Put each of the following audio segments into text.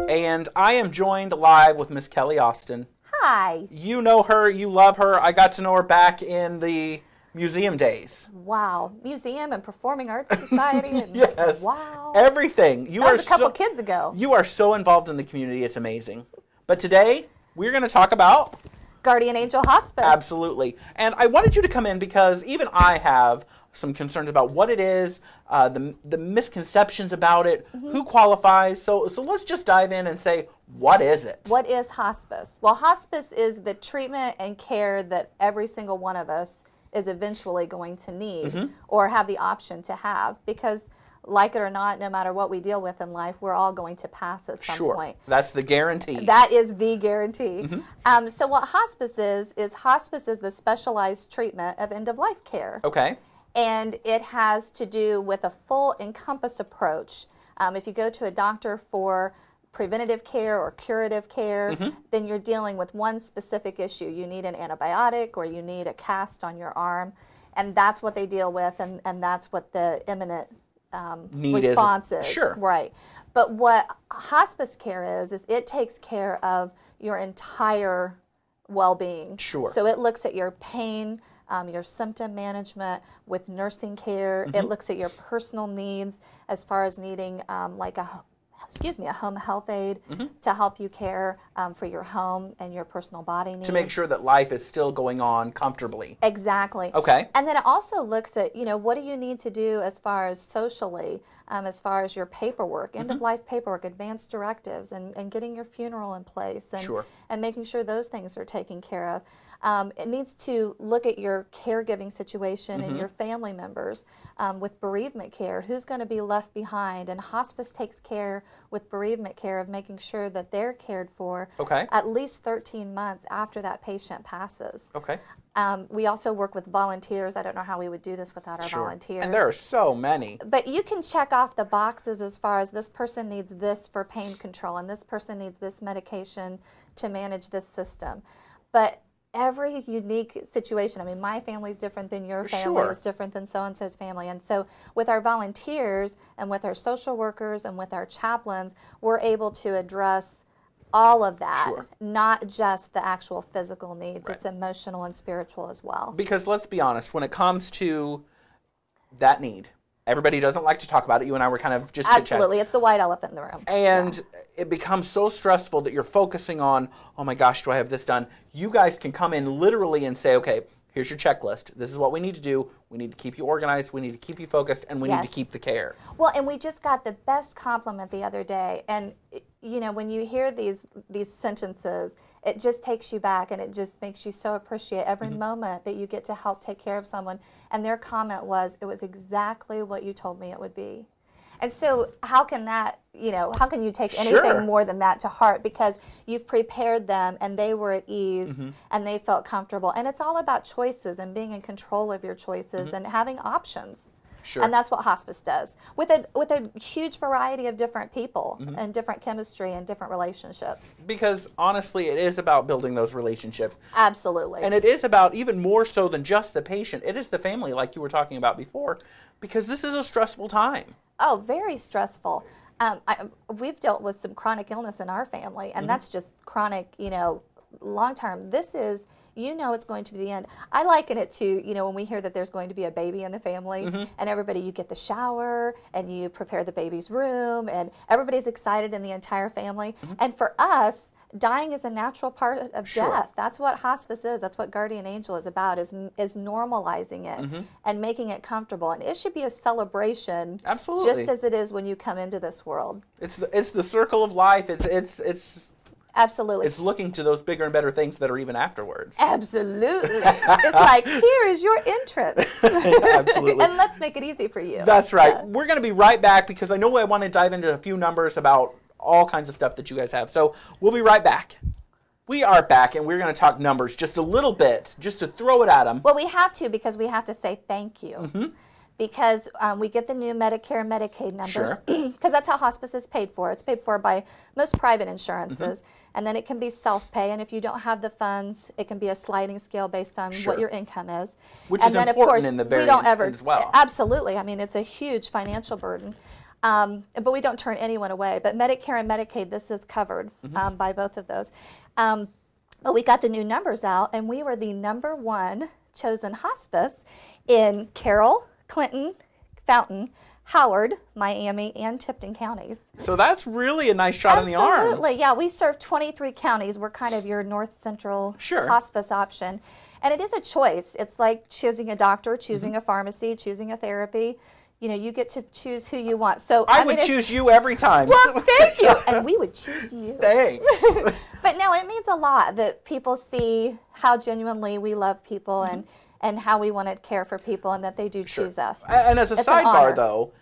And I am joined live with Miss Kelli Austin. Hi. You know her, you love her. I got to know her back in the museum days. Wow. Museum and Performing Arts Society. And Yes. Wow. Everything. That was a couple kids ago. You are so involved in the community. It's amazing. But today, we're going to talk about Guardian Angel Hospice. Absolutely. And I wanted you to come in because even I have some concerns about what it is, the misconceptions about it, who qualifies. So let's just dive in and say, what is it? What is hospice? Well, hospice is the treatment and care that every single one of us is eventually going to need or have the option to have, because like it or not, no matter what we deal with in life, we're all going to pass at some point. That's the guarantee. That is the guarantee. So what hospice is hospice is the specialized treatment of end-of-life care. Okay. And it has to do with a full encompass approach. If you go to a doctor for preventative care or curative care, then you're dealing with one specific issue. You need an antibiotic or you need a cast on your arm, and that's what they deal with, and that's what the imminent response is. Sure. Right. But what hospice care is it takes care of your entire well-being. Sure. So it looks at your pain, your symptom management with nursing care. It looks at your personal needs as far as needing like a home health aide to help you care for your home and your personal body needs. To make sure that life is still going on comfortably. Exactly. Okay. And then it also looks at, what do you need to do as far as socially, as far as your paperwork, end-of-life paperwork, advance directives, and getting your funeral in place, and making sure those things are taken care of. It needs to look at your caregiving situation and your family members with bereavement care. Who's going to be left behind? And hospice takes care with bereavement care of making sure that they're cared for at least 13 months after that patient passes. Okay. We also work with volunteers. I don't know how we would do this without our volunteers. And there are so many. But you can check off the boxes as far as this person needs this for pain control and this person needs this medication to manage this system. But every unique situation, I mean, my family's different than your family, is different than so-and-so's family. And so with our volunteers and with our social workers and with our chaplains, we're able to address all of that, not just the actual physical needs. It's emotional and spiritual as well. Because let's be honest, when it comes to that need, everybody doesn't like to talk about it. You and I were kind of just Absolutely. It's the white elephant in the room. And it becomes so stressful that you're focusing on, oh my gosh, do I have this done? You guys can come in literally and say, okay, here's your checklist. This is what we need to do. We need to keep you organized. We need to keep you focused. And we need to keep the care. Well, and we just got the best compliment the other day. And, when you hear these sentences, it just takes you back and it just makes you so appreciate every moment that you get to help take care of someone. And their comment was, it was exactly what you told me it would be. And so how can that, how can you take anything more than that to heart? Because you've prepared them and they were at ease and they felt comfortable. And it's all about choices and being in control of your choices and having options. And that's what hospice does with a huge variety of different people and different chemistry and different relationships. Because honestly, it is about building those relationships. Absolutely. And it is about even more so than just the patient. It is the family, like you were talking about before, because this is a stressful time. Oh, very stressful. We've dealt with some chronic illness in our family, and that's just chronic, long term. This is, it's going to be the end. I liken it to, when we hear that there's going to be a baby in the family, and everybody, you get the shower, and you prepare the baby's room, and everybody's excited in the entire family. And for us, dying is a natural part of death. That's what hospice is. That's what Guardian Angel is about, is normalizing it and making it comfortable. And it should be a celebration, just as it is when you come into this world. It's the circle of life. It's Absolutely. It's looking to those bigger and better things that are even afterwards. Absolutely. It's like, here is your entrance. Absolutely. And let's make it easy for you. That's right. Yeah. We're going to be right back because I know I want to dive into a few numbers about all kinds of stuff that you guys have. So we'll be right back. We are back, and we're going to talk numbers just a little bit, just to throw it at them. Well, we have to, because we have to say thank you. Because we get the new Medicare and Medicaid numbers, because that's how hospice is paid for. It's paid for by most private insurances, and then it can be self-pay, and if you don't have the funds, it can be a sliding scale based on what your income is. Which and is then, important of course, in the very we don't ever, as well. Absolutely. I mean, it's a huge financial burden. But we don't turn anyone away. But Medicare and Medicaid, this is covered by both of those. But we got the new numbers out, and we were the #1 chosen hospice in Carroll, Clinton, Fountain, Howard, Miami, and Tipton counties. So that's really a nice shot in the arm. Absolutely, yeah. We serve 23 counties. We're kind of your north central hospice option. And it is a choice. It's like choosing a doctor, choosing a pharmacy, choosing a therapy. You know, you get to choose who you want. So I would choose you every time. Well, thank you. And we would choose you. Thanks. But no, it means a lot that people see how genuinely we love people and how we want to care for people, and that they do choose us. And as a It's sidebar, though,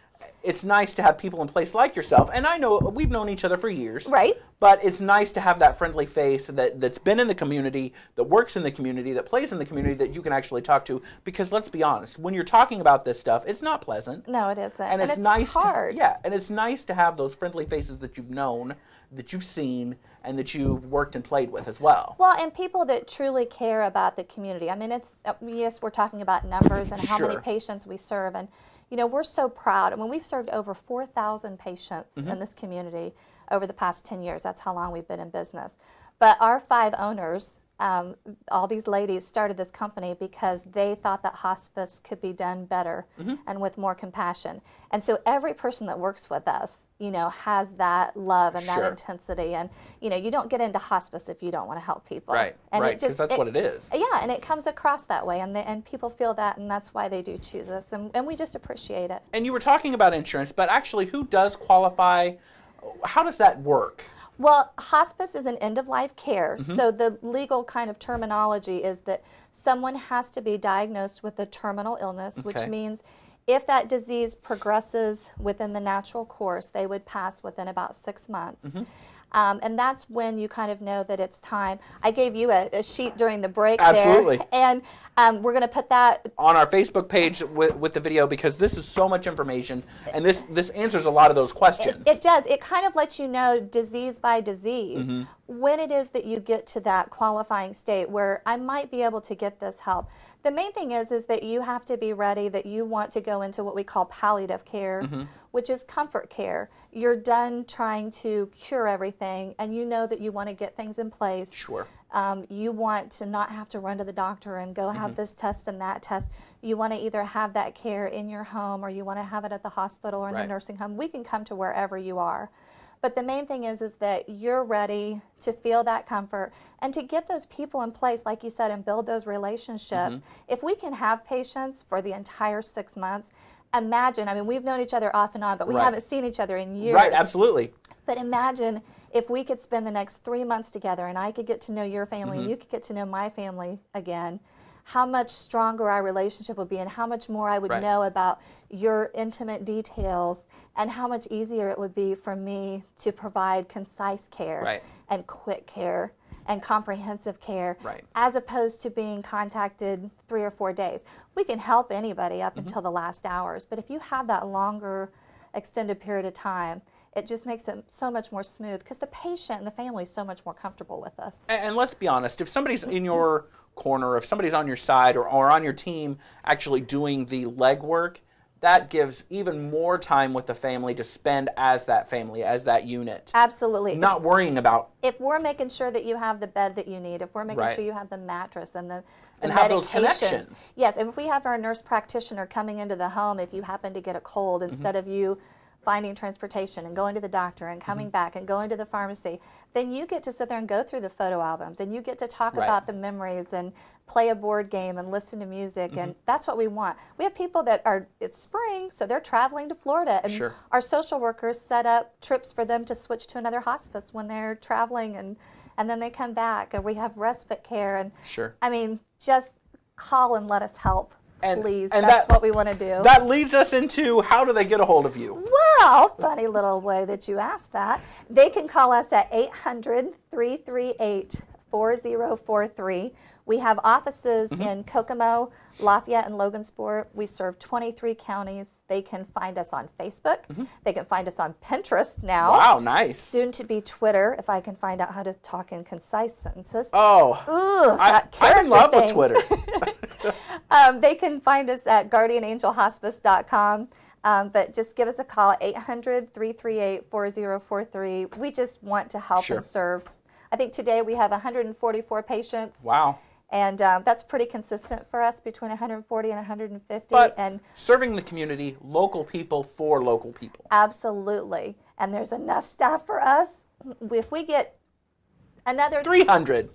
it's nice to have people in place like yourself. And I know we've known each other for years. Right. But it's nice to have that friendly face that's been in the community, that works in the community, that plays in the community, that you can actually talk to. Because let's be honest, when you're talking about this stuff, it's not pleasant. No, it isn't. And it's nice hard. and it's nice to have those friendly faces that you've known, that you've seen, and that you've worked and played with as well. Well, and people that truly care about the community. I mean, it's yes, we're talking about numbers and how many patients we serve, and you know, we're so proud. I mean, we've served over 4,000 patients in this community over the past 10 years. That's how long we've been in business. But our 5 owners, all these ladies started this company because they thought that hospice could be done better and with more compassion. And so every person that works with us, you know, has that love and that intensity. And, you know, you don't get into hospice if you don't want to help people. Right, and right, because that's what it is. Yeah, and it comes across that way, and people feel that, and that's why they do choose us, and we just appreciate it. And you were talking about insurance, but actually who does qualify? How does that work? Well, hospice is an end-of-life care, so the legal kind of terminology is that someone has to be diagnosed with a terminal illness, which means if that disease progresses within the natural course, they would pass within about 6 months. And that's when you kind of know that it's time. I gave you a sheet during the break there. And we're going to put that on our Facebook page with the video, because this is so much information, and this answers a lot of those questions. It does. It kind of lets you know disease by disease when it is that you get to that qualifying state where I might be able to get this help. The main thing is that you have to be ready, that you want to go into what we call palliative care, which is comfort care. You're done trying to cure everything, and you know that you want to get things in place. Sure. You want to not have to run to the doctor and go have this test and that test. You want to either have that care in your home, or you want to have it at the hospital or in the nursing home. We can come to wherever you are. But the main thing is that you're ready to feel that comfort and to get those people in place, like you said, and build those relationships. If we can have patients for the entire 6 months, imagine, I mean, we've known each other off and on, but we haven't seen each other in years. Right, absolutely. But imagine if we could spend the next 3 months together, and I could get to know your family and you could get to know my family again, how much stronger our relationship would be, and how much more I would know about your intimate details, and how much easier it would be for me to provide concise care and quick care and comprehensive care, as opposed to being contacted 3 or 4 days. We can help anybody up until the last hours, but if you have that longer extended period of time, it just makes it so much more smooth, because the patient and the family is so much more comfortable with us. And let's be honest, if somebody's in your corner, if somebody's on your side or on your team actually doing the legwork, that gives even more time with the family to spend as that family, as that unit. Absolutely. Not worrying about... If we're making sure that you have the bed that you need, if we're making sure you have the mattress and the and medications. Have those connections. Yes, and if we have our nurse practitioner coming into the home, if you happen to get a cold, instead of you finding transportation and going to the doctor and coming back and going to the pharmacy, then you get to sit there and go through the photo albums, and you get to talk about the memories and play a board game and listen to music, and that's what we want. We have people that are, it's spring, so they're traveling to Florida, and our social workers set up trips for them to switch to another hospice when they're traveling, and then they come back, and we have respite care, and I mean, just call and let us help. Please, and that's what we want to do. That leads us into, how do they get a hold of you? Well, funny little way that you asked that. They can call us at 800-338-4043. We have offices in Kokomo, Lafayette, and Logansport. We serve 23 counties. They can find us on Facebook. They can find us on Pinterest now. Wow, nice. Soon to be Twitter, if I can find out how to talk in concise sentences. Oh, I'm in love with Twitter. They can find us at guardianangelhospice.com. But just give us a call, 800-338-4043. We just want to help Sure. and serve. I think today we have 144 patients. Wow. And that's pretty consistent for us, between 140 and 150. But and serving the community, local people for local people. absolutely. And there's enough staff for us. If we get another 300.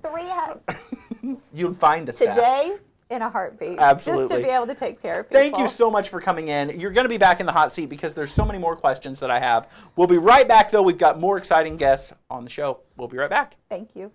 You'd find a staff. today, in a heartbeat. Absolutely. Just to be able to take care of people. Thank you so much for coming in. You're going to be back in the hot seat because there's so many more questions that I have. We'll be right back, though. We've got more exciting guests on the show. We'll be right back. Thank you.